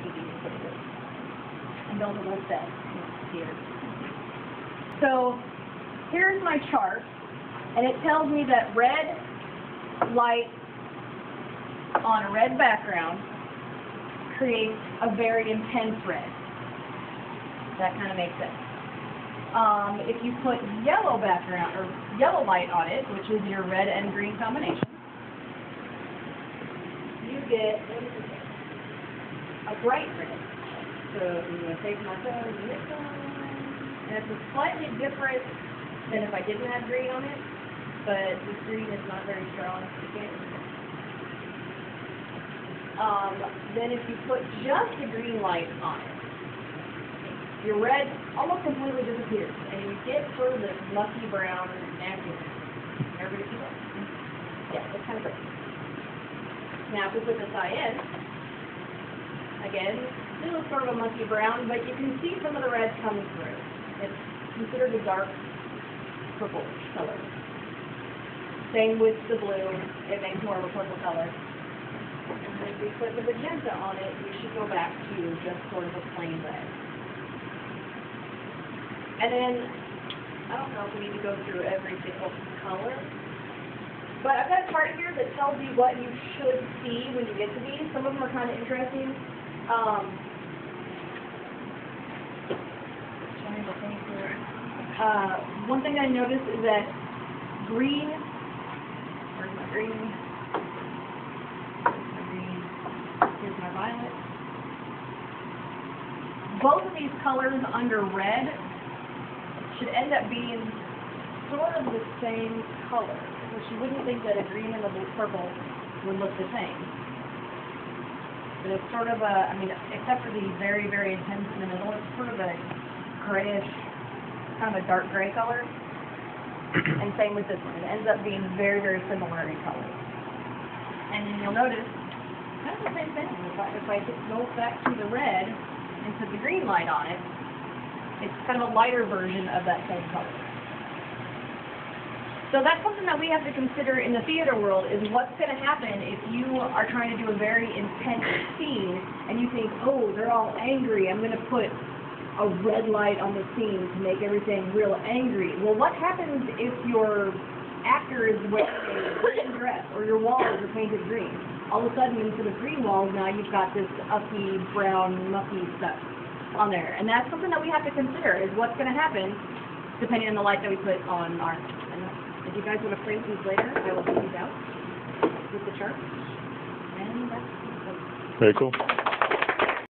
might be easy to put it and build a little set here. So here's my chart, and it tells me that red light on a red background creates a very intense red. That kind of makes sense. If you put yellow background or yellow light on it, which is your red and green combination, you get a bright red. So I'm going to take my phone and hit that, and it's slightly different than if I didn't have green on it, but this green is not very strong. So you can't. Then if you put just the green light on it, your red almost completely disappears, and you get sort of this mucky brown nastiness. Everybody see that? Yeah, it's kind of pretty. Now if we put the cyan, again, still sort of a mucky brown, but you can see some of the red coming through. It's considered a dark purple color. Same with the blue, it makes more of a purple color. And if we put the magenta on it, we should go back to just sort of a plain red. And then, I don't know if we need to go through every single color, but I've got a chart here that tells you what you should see when you get to these. Some of them are kind of interesting. Trying to think here. One thing I noticed is that green, where's my green? Here's my violet. Both of these colors under red should end up being sort of the same color, which you wouldn't think that a green and a purple would look the same. But it's sort of a, I mean, except for the very, very intense in the middle, it's sort of a grayish, kind of a dark gray color. And same with this one. It ends up being very, very similar in color. And then you'll notice kind of the same thing. If I go back to the red and put the green light on it, it's kind of a lighter version of that same color. So that's something that we have to consider in the theater world, is what's going to happen if you are trying to do a very intense scene and you think, oh, they're all angry, I'm going to put a red light on the scene to make everything real angry. Well, what happens if your actor is wearing a green dress or your walls are painted green? All of a sudden, instead of green walls, now you've got this uppy, brown, mucky stuff on there. And that's something that we have to consider, is what's going to happen depending on the light that we put on our... If you guys want to print these later, I will print these out with the chart. And that's... Very cool.